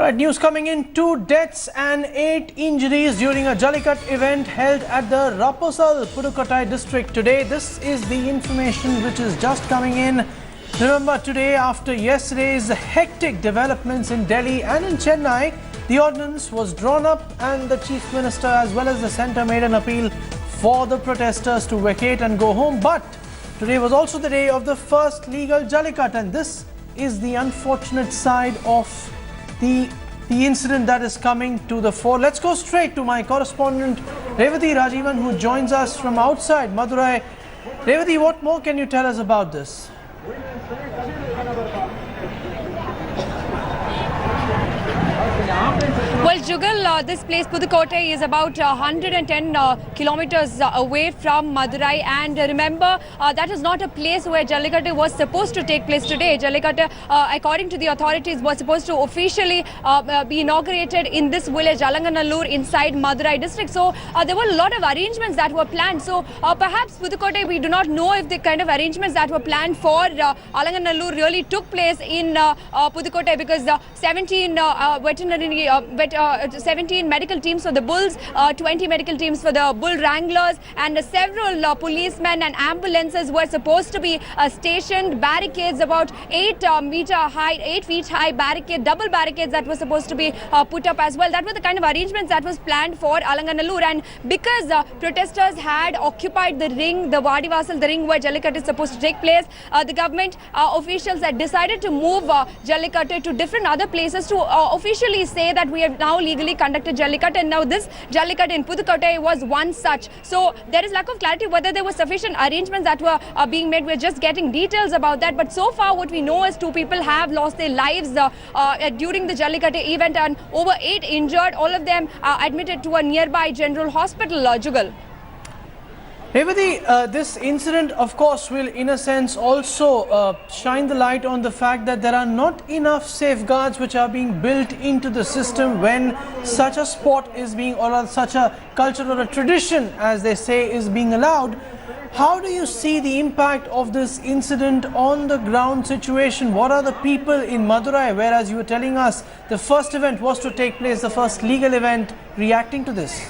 Alright, news coming in. 2 deaths and 8 injuries during a Jallikattu event held at the Raposal, Pudukottai district today. This is the information which is just coming in. Remember, today after yesterday's hectic developments in Delhi and in Chennai, the ordinance was drawn up and the Chief Minister as well as the centre made an appeal for the protesters to vacate and go home. But today was also the day of the first legal Jallikattu, and this is the unfortunate side of the incident that is coming to the fore. Let's go straight to my correspondent Revati Rajivan, who joins us from outside Madurai. Revati, what more can you tell us about this? Well, Jugal, this place Pudukottai is about 110 kilometers away from Madurai, and remember that is not a place where Jallikattu was supposed to take place today. Jallikattu, according to the authorities, was supposed to officially be inaugurated in this village Alanganallur inside Madurai district. So there were a lot of arrangements that were planned. So perhaps Pudukottai, we do not know if the kind of arrangements that were planned for Alanganallur really took place in Pudukottai, because 17 medical teams for the Bulls, 20 medical teams for the Bull Wranglers, and several policemen and ambulances were supposed to be stationed. Barricades about 8 feet high barricade, double barricades that were supposed to be put up as well. That were the kind of arrangements that was planned for Alanganallur, and because protesters had occupied the ring, the Vadivasal, the ring where Jallikattu is supposed to take place, the government officials had decided to move Jallikattu to different other places to officially say that we have now legally conducted Jallikattu, and now this Jallikattu in Pudukottai was one such. So there is lack of clarity whether there were sufficient arrangements that were being made. We're just getting details about that, but so far what we know is 2 people have lost their lives during the Jallikattu event, and over 8 injured, all of them admitted to a nearby general hospital, Jugal. Revati, this incident, of course, will in a sense also shine the light on the fact that there are not enough safeguards which are being built into the system when such a sport is being, or such a culture or a tradition, as they say, is being allowed. How do you see the impact of this incident on the ground situation? What are the people in Madurai, whereas you were telling us the first event was to take place, the first legal event, reacting to this?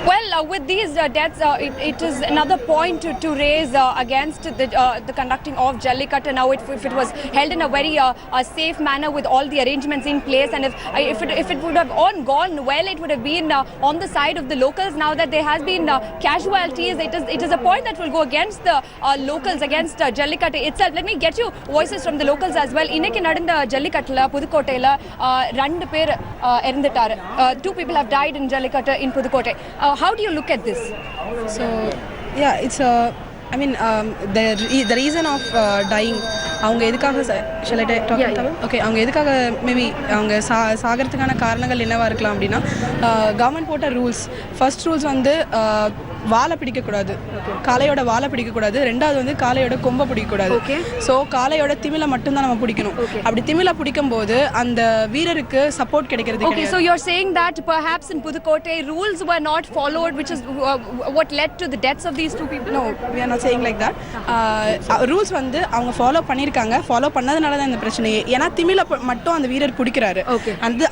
Well, with these deaths, it is another point to raise against the conducting of Jallikattu. Now, if it was held in a very safe manner with all the arrangements in place, and if it would have gone well, it would have been on the side of the locals. Now that there has been casualties, it is a point that will go against the locals, against Jallikattu itself. Let me get you voices from the locals as well. Innekku nadanda Jallikattu Pudukottai 2 பேர் இறந்துட்டாரு. 2 people have died in Jallikattu in Pudukottai. How do you look at this? So yeah, it's I mean the reason of dying, அவங்க எதுக்காக shall I talk about it? Okay, அவங்க எதுக்காக maybe அவங்க சாகிறதுக்கான காரணங்கள் என்னவா இருக்கலாம் அப்படின்னா, கவர்மெண்ட் போட்ட ரூல்ஸ், ஃபர்ஸ்ட் ரூல்ஸ் வந்து வாழை பிடிக்கக்கூடாது, காளையோட வாழை பிடிக்கக்கூடாது, ரெண்டாவது வந்து காளையோட கொம்பை பிடிக்கக்கூடாது. ஸோ காளையோட திமிலை மட்டும்தான் நம்ம பிடிக்கணும். அப்படி திமிலை பிடிக்கும் போது அந்த வீரருக்கு சப்போர்ட் கிடைக்கிறது. Okay, so you're saying that perhaps in Pudukottai rules were not followed, which is what led to the deaths of these 2 people? No, we are not saying like that. Rules வந்து அவங்க follow பண்ணியிருக்காங்க, follow பண்ணதுனால தான் இந்த பிரச்சனையே. ஏன்னா திமிலை மட்டும் அந்த வீரர் பிடிக்கிறாரு,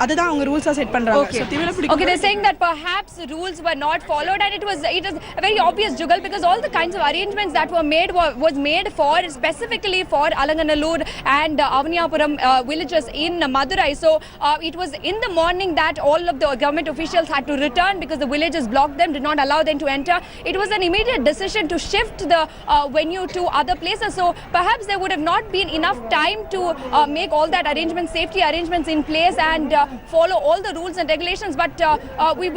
அதுதான் அவங்க ரூல்ஸாக செட் பண்ணுறாங்க. ஸோ திமிலை பிடிக்க. Okay, they're saying that perhaps rules were not followed, and it is very obvious, Jugal, because all the kinds of arrangements that were made was made for specifically for Alanganallur and Avaniyapuram villages in Madurai. So it was in the morning that all of the government officials had to return because the villages blocked them, did not allow them to enter. It was an immediate decision to shift the venue to other places. So perhaps there would have not been enough time to make all that safety arrangements in place and follow all the rules and regulations. But we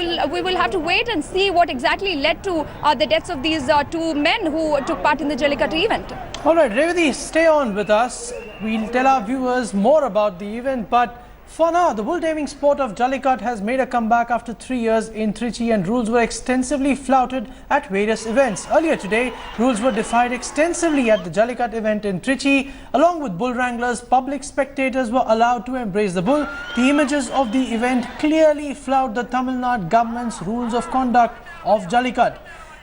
will have to wait and see what exactly led to the deaths of these 2 men who took part in the Jallikattu event. All right, Revati, stay on with us. We'll tell our viewers more about the event, but for now, the bull taming sport of Jallikattu has made a comeback after 3 years in Trichy, and rules were extensively flouted at various events. Earlier today, rules were defied extensively at the Jallikattu event in Trichy. Along with bull wranglers, public spectators were allowed to embrace the bull. The images of the event clearly flout the Tamil Nadu government's rules of conduct of Jallikattu.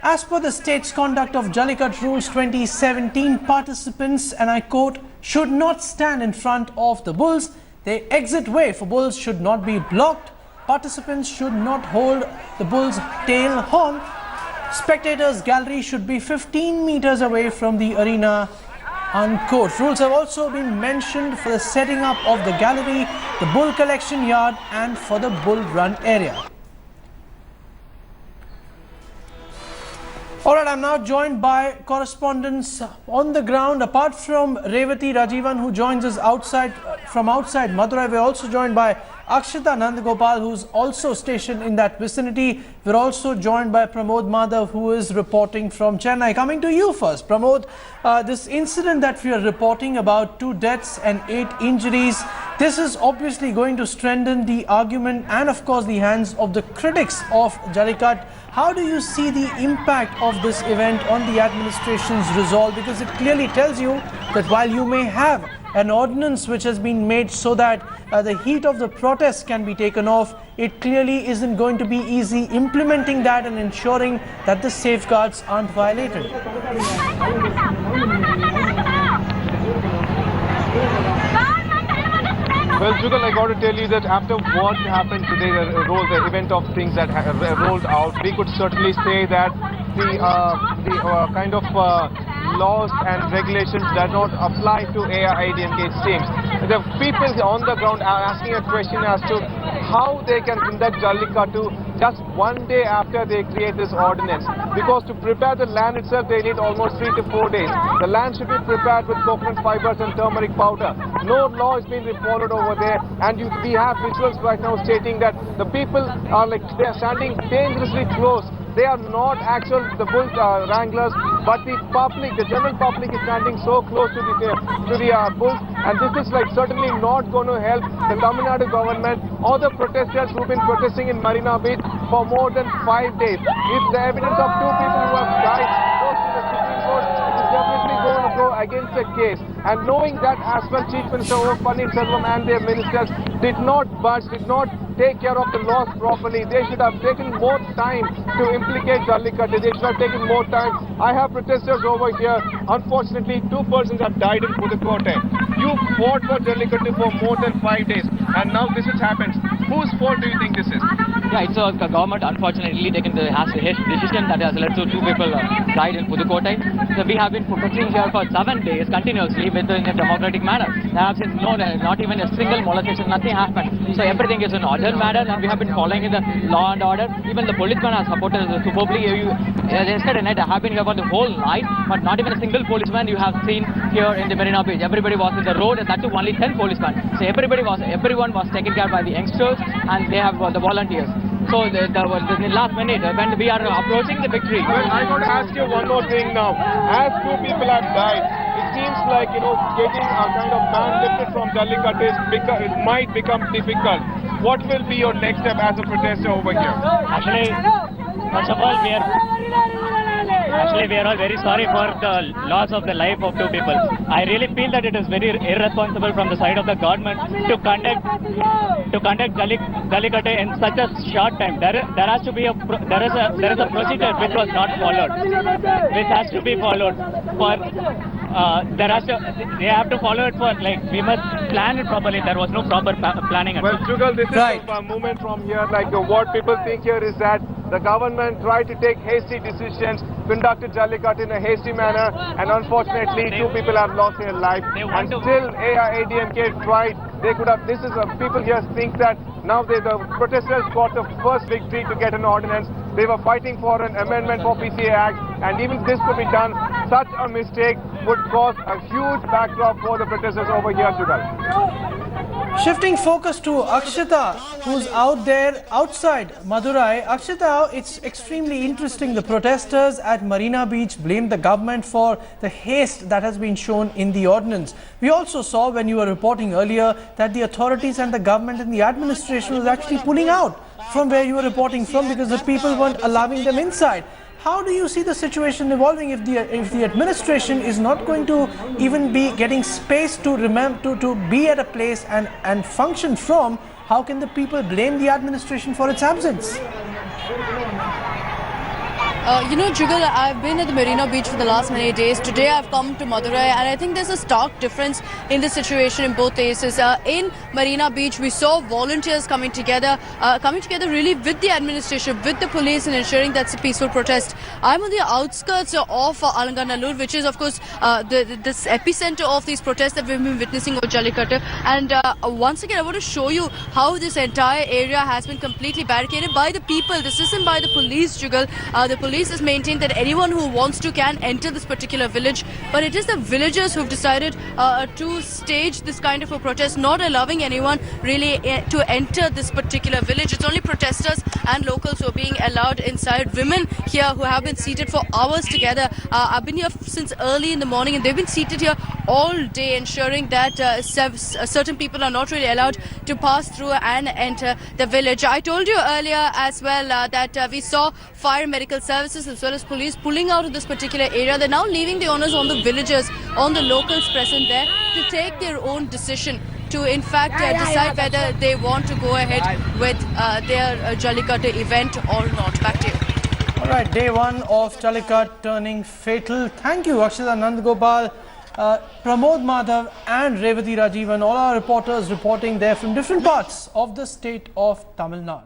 As per the state's conduct of Jallikattu Rules 2017, participants, and I quote, should not stand in front of the bulls. The exit way for bulls should not be blocked. Participants should not hold the bull's tail horn. Spectators' gallery should be 15 meters away from the arena. Unquote. Rules have also been mentioned for the setting up of the gallery, the bull collection yard, and for the bull run area. All right, I'm now joined by correspondents on the ground. Apart from Revati Rajivan, who joins us from outside Madurai, we're also joined by Akshita Nandagopal, who's also stationed in that vicinity. We're also joined by Pramod Madhav, who is reporting from Chennai. Coming to you first, Pramod, this incident that we are reporting about, 2 deaths and 8 injuries, this is obviously going to strengthen the argument and of course the hands of the critics of Jallikattu. How do you see the impact of this event on the administration's resolve? Because it clearly tells you that while you may have an ordinance which has been made so that the heat of the protests can be taken off, it clearly isn't going to be easy implementing that and ensuring that the safeguards aren't violated. Well, Jugal, I got to tell you that after what happened today, the event of things that have rolled out, we could certainly say that the kind of laws and regulations does not apply to AIADMK teams. The people on the ground are asking a question as to how they can conduct Jallikattu just one day after they create this ordinance. Because to prepare the land itself, they need almost 3 to 4 days. The land should be prepared with coconut fibers and turmeric powder. No law is being followed over there, and we have visuals right now stating that the people are they are standing dangerously close. They are not the bull wranglers, but the public, the general public is standing so close to the bulls, and this is certainly not going to help the Tamil Nadu government or the protesters who've been protesting in Marina Beach for more than 5 days. If the evidence of 2 people who have died goes to the Supreme Court, it is definitely going to go against the case. And knowing that as well, Chief Minister O. Pannirselvam and their ministers did not budge, did not take care of the laws properly. They should have taken more time to implicate Jallikattu. They should have taken more time. I have protesters over here. Unfortunately, 2 persons have died in Pudukottai. You fought for Jallikattu for more than 5 days, and now this has happened. Whose fault do you think this is? Yeah, it's a government unfortunately taken the decision that has led to 2 people died in Pudukottai. So we have been protesting here for 7 days continuously in a democratic manner. There have been not even a single molestation, nothing happened. So everything is in order manner, and we have been following in the law and order. Even the policemen have supported us superbly. Yesterday night I have been here for the whole night, but not even a single policeman you have seen here in the Marina Beach. Everybody was in the road, and that too only 10 policemen. So everyone was taken care by the youngsters, and they have the volunteers. So the last minute when we are approaching the victory. Well, I want to ask you one more thing now. As 2 people have died, it seems like getting a kind of ban lifted from Jallikattu it might become difficult. What will be your next step as a protester over here? Actually, first of all, we are all very sorry for the loss of the life of 2 people. I really feel that it is very irresponsible from the side of the government to conduct Jallikattu in such a short time. There has to be a procedure which was not followed, which has to be followed. They have to follow it we must plan it properly. There was no proper planning. Well, Jugal, this is a movement from here. What people think here is that the government tried to take hasty decisions, conducted Jallikattu in a hasty manner, and unfortunately 2 people have lost their life. Until AIADMK tried, they could have. People here think that now the protesters got the first victory to get an ordinance. They were fighting for an amendment for PCA Act, and even this could be done. Such a mistake would cause a huge backdrop for the protesters over here, Jugal. Shifting focus to Akshita, who's out there outside Madurai. Akshita, it's extremely interesting. The protesters at Marina Beach blamed the government for the haste that has been shown in the ordinance. We also saw when you were reporting earlier that the authorities and the government and the administration was actually pulling out from where you were reporting from because the people weren't allowing them inside. How do you see the situation evolving if the administration is not going to even be getting space to be at a place and function from? How can the people blame the administration for its absence? Jugal, I've been at the Marina Beach for the last many days. Today I've come to Madurai, and I think there's a stark difference in the situation in both cases. In Marina Beach, we saw volunteers coming together really with the administration, with the police, and ensuring that's a peaceful protest. I'm on the outskirts of Alanganallur, which is, of course, this epicenter of these protests that we've been witnessing on Jallikattu. And once again, I want to show you how this entire area has been completely barricaded by the people. This isn't by the police, Jugal. The police has maintained that anyone who wants to can enter this particular village, but it is the villagers who've decided to stage this kind of a protest, not allowing anyone really to enter this particular village. It's only protesters and locals who are being allowed inside. Women here who have been seated for hours together. I've been here since early in the morning, and they've been seated here all day, ensuring that certain people are not really allowed to pass through and enter the village. I told you earlier as well that we saw fire medical services as well as police pulling out of this particular area. They're now leaving the onus on the villagers, on the locals present there, to take their own decision to in fact decide whether they want to go ahead with their Jallikattu event or not. Back to you. All right, day one of Jallikattu turning fatal. Thank you, Akshita Nandgopal, Pramod Madhav and Revati Rajivan, all our reporters reporting there from different parts of the state of Tamil Nadu.